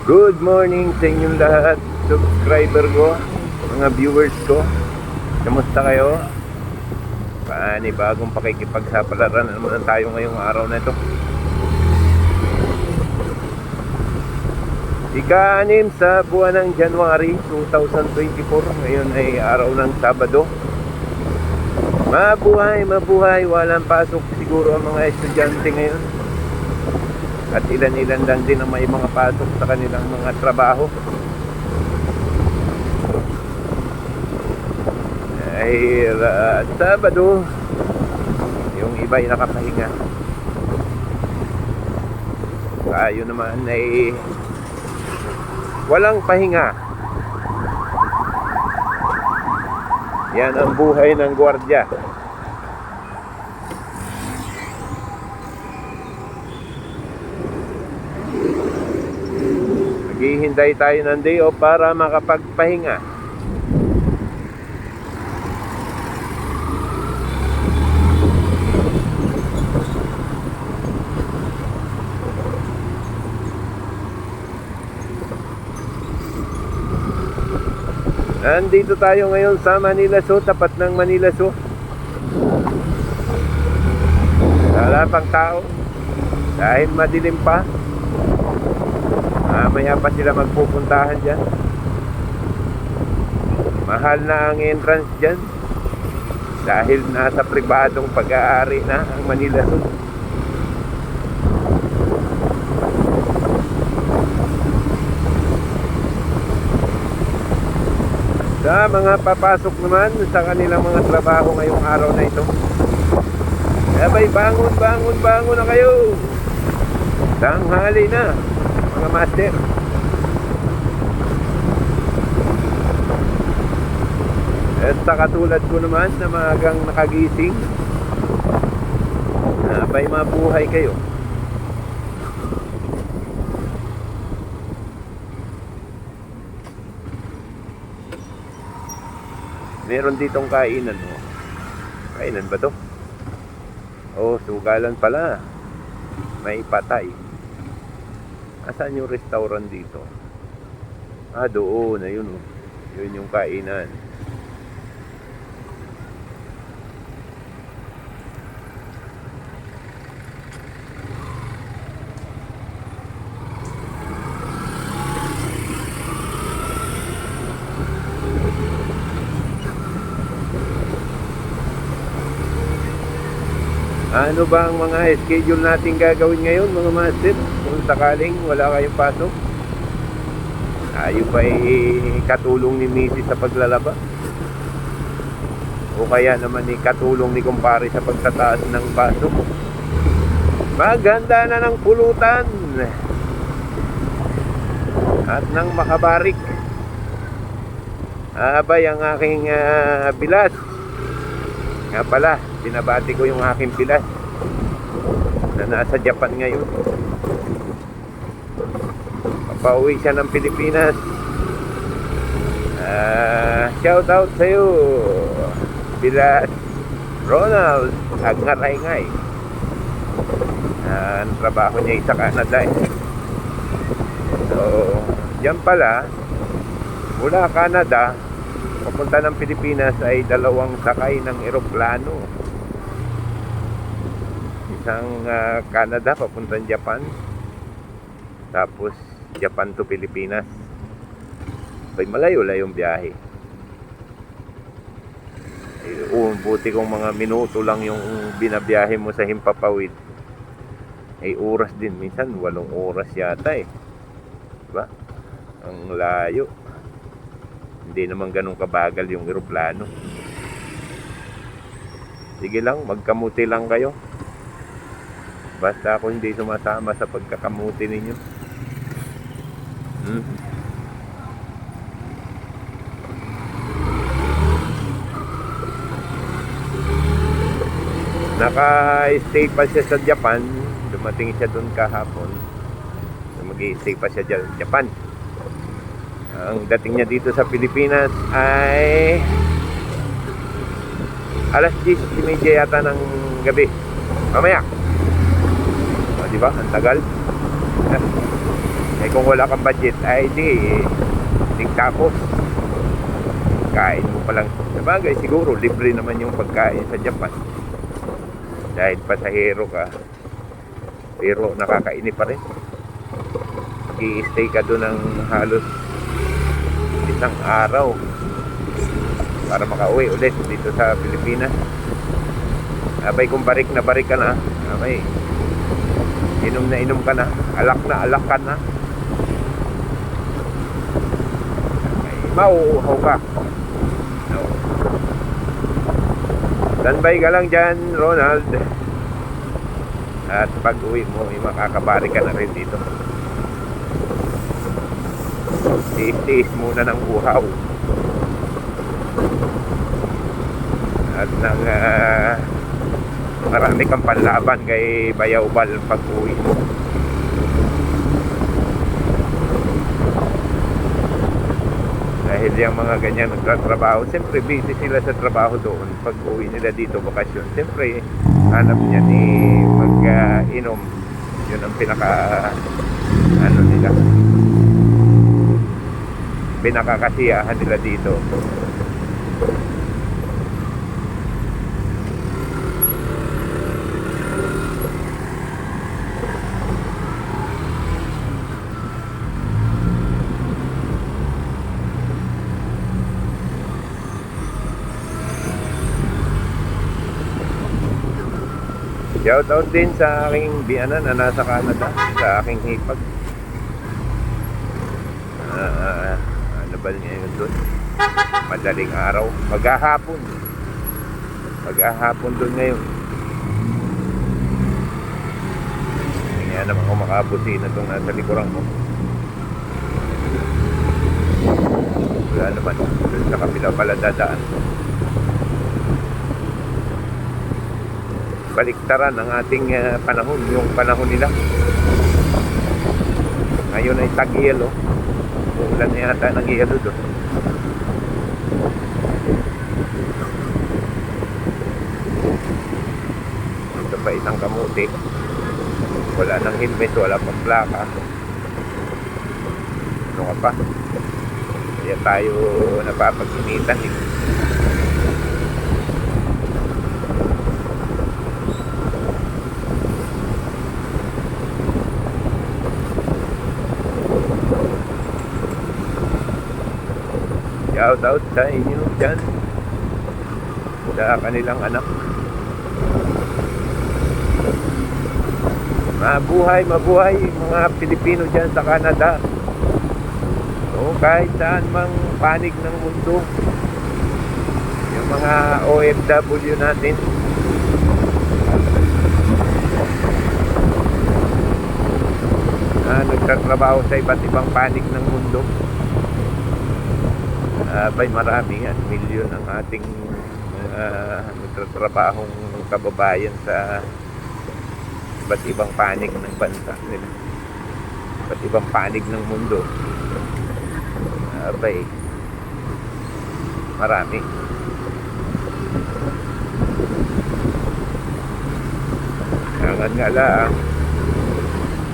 Good morning sa inyong lahat, subscriber ko, mga viewers ko. Kamusta kayo? Bagong pakikipagsapalaran naman tayo ngayong araw na ito. Ika-6 sa buwan ng January 2024. Ngayon ay araw ng Sabado. Mabuhay, walang pasok siguro ang mga estudyante ngayon. At ilan-ilan lang din ang may mga pasok sa kanilang mga trabaho. Ay Sabado, yung iba ay nakapahinga. Tayo naman ay walang pahinga. Yan ang buhay ng gwardiya. Maghihintay tayo ng day off para makapagpahinga. Nandito tayo ngayon sa Manila Zoo, tapat ng Manila Zoo. Wala pang tao dahil madilim pa. Mamaya pa sila magpupuntahan dyan. Mahal na ang entrance dyan dahil nasa pribadong pag-aari na ang Manila Zoo. Sa mga papasok naman sa kanilang mga trabaho ngayong araw na ito, sabay bangon na kayo. Tanghali na mga master. At sa katulad ko naman na maagang nakagising, sabay mabuhay kayo. Meron ditong kainan, oh. Kainan ba to? Oh, sugalan pala. May patay. Asan yung restaurant dito? Doon, ayun, oh. Yun yung kainan. Ano ba ang mga schedule natin gagawin ngayon, mga master? Kung sakaling wala kayong pasok, tayo ba'y katulong ni Mrs. sa paglalaba? O kaya naman katulong ni kumpare sa pagtataas ng pasok? Maganda na ng pulutan at ng makabarik. Abay ang aking bilas. Nga pala, binabati ko yung aking pilas na nasa Japan ngayon. Papauwi siya ng Pilipinas. Shout out sa'yo, Pilas Ronald Agngaraingay. Ang trabaho niya sa Canada eh. So, diyan pala, mula Canada papunta ng Pilipinas ay 2 sakay ng eroplano. Isang Canada papuntang Japan, tapos Japan to Pilipinas. Ay malayo-layong biyahe. Buti kung mga minuto lang yung binabiyahe mo sa himpapawid. Ay oras din, minsan 8 oras yata eh. Diba? Ang layo. Hindi naman ganun kabagal yung eroplano. Sige lang, magkamuti lang kayo. Basta ako hindi sumasama sa pagkakamuti ninyo. Naka-stay pa siya sa Japan. Dumating siya doon kahapon. Mag-i-stay pa siya sa Japan. Ang dating niya dito sa Pilipinas ay alas 10:30 yata ng gabi. Mamaya. O, diba? Ang tagal. Eh kung wala kang budget, ay di tapos. Kain mo pa lang. Sabagay, siguro, libre naman yung pagkain sa Japan. Dahil pasahero ka, pero nakakainip pa rin. I-stay ka doon ng halos isang araw para makauwi ulit dito sa Pilipinas. Abay, kung barik ka na, abay, inom ka na, alak ka na, abay, mauuhaw ka. No. Standby ka lang dyan, Ronald. At pag uwi mo, makakabari ka na rin dito. Tiis muna ng uhaw. At nang marami kang panlaban kay Bayaw Bal pag uwi mo. Dahil yung mga ganyan nagtatrabaho, siyempre busy sila sa trabaho doon. Pag uwi nila dito bakasyon, siyempre hanap niya ni mag-inom. Yun ang pinaka nila, pinakakasiyahan nila dito. Shout out din sa aking biyanan na nasa Canada, sa aking hipag. Ano ba ngayon doon? Madaling araw, maghahapon doon ngayon. Hindi nga naman ako makabuti na itong nasa likuran mo. Wala naman, doon sa kapila pala dadaan. Baliktaran ang ating panahon, yung panahon nila. Ngayon ay tag-yelo. Ulan na yata ng yelo doon. Ito pa isang kamuti. Wala nang helmet, wala pang plaka. Ano ka pa? Kaya tayo napapag-initan eh. Shout out sa inyo dyan, sa kanilang anak. Mabuhay mga Pilipino dyan sa Canada. So kahit saan mang panig ng mundo, yung mga OFW natin, nagtatrabaho sa iba't ibang panig ng mundo. Bay marami at milyon ang ating nagtatrabahong kababayan sa iba't ibang panig ng bansa nila, iba't ibang panig ng mundo. Bay marami. Angan nga lang,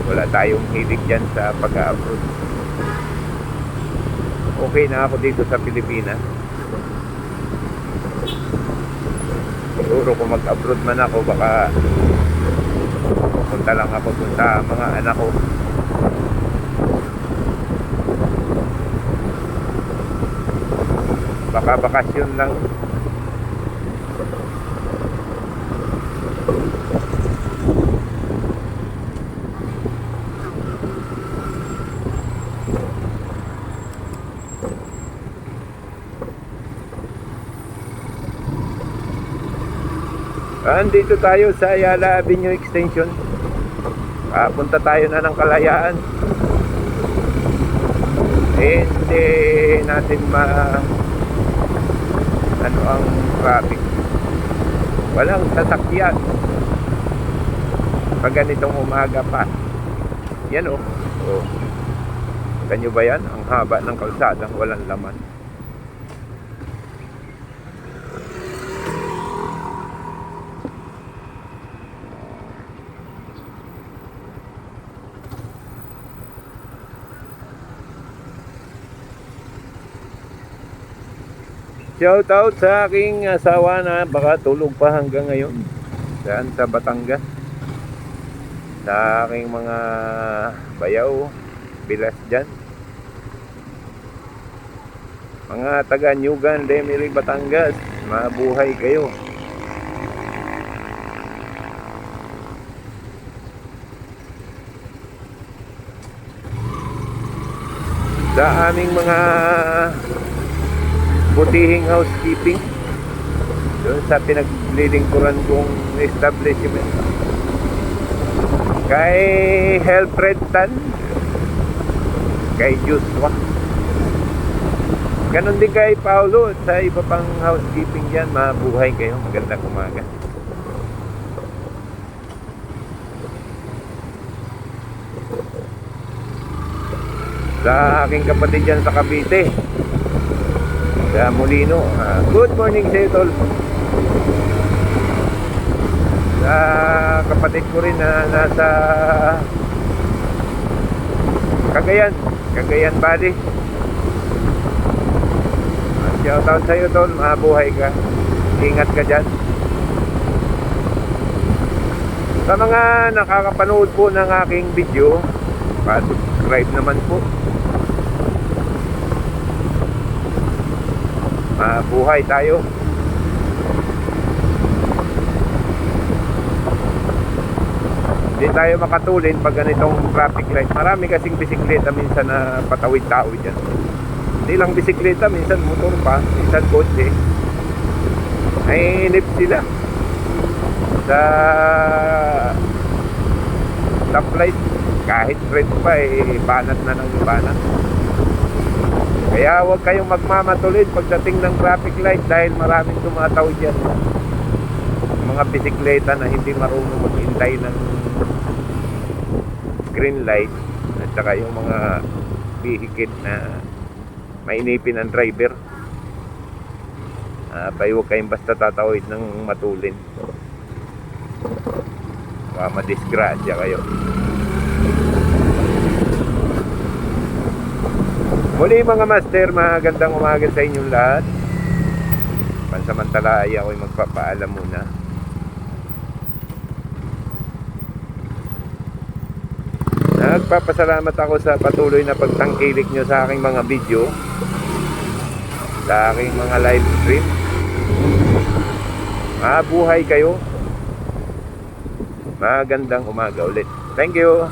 wala tayong hilig dyan sa pag-abroad. Okay na ako dito sa Pilipinas. Siguro kung mag-abroad man ako, baka pupunta lang ako dun sa mga anak ko. Baka bakasyon lang. Andito tayo sa Ayala Avenue Extension. Punta tayo na ng Kalayaan. Hindi natin ano ang traffic. Walang sasakyan pag ganitong umaga pa. Yan oh. Ganyo ba yan? Ang haba ng kalsadang walang laman. Shout out sa aking asawa na baka tulog pa hanggang ngayon. Saan sa Batangas. Sa aking mga bayaw, bilas dyan. Mga taga Nyugan, Lemery, Batangas, mabuhay kayo. Sa aming mga butihing housekeeping doon sa pinaglilingkuran kong establishment kay Helfred Tan, kay Joshua, ganon din kay Paulo at sa iba pang housekeeping dyan. Mabuhay kayo, magandang umaga. Sa aking kapatid dyan sa Cavite, sa Molino, good morning sa iyo, tol. Sa kapatid ko rin na nasa Cagayan Valley, shout out sa iyo, tol. Mabuhay ka, ingat ka dyan. Sa mga nakakapanood po ng aking video, pa-subscribe naman po. Mabuhay tayo. Hindi tayo makatulin pag ganitong traffic light. Marami kasing bisikleta minsan na patawid-tawid dyan. Hindi lang bisikleta, minsan motor pa, minsan kotse. Naiinip sila sa stoplight. Kahit red pa, banat na ng banat. Kaya huwag kayong magmamatulid pagdating ng traffic light dahil maraming tumatawid dyan. Mga bisikleta na hindi marunong maghintay ng green light, at saka yung mga vehicle na mainipin ang driver. Huwag kayong basta tatawid ng matulin. Madisgrasya kayo. Muli mga master, magandang umaga sa inyong lahat. Pansamantala ay ako'y magpapaalam muna. Nagpapasalamat ako sa patuloy na pagtangkilik nyo sa aking mga video, sa aking mga live stream. Mabuhay kayo. Magandang umaga ulit. Thank you.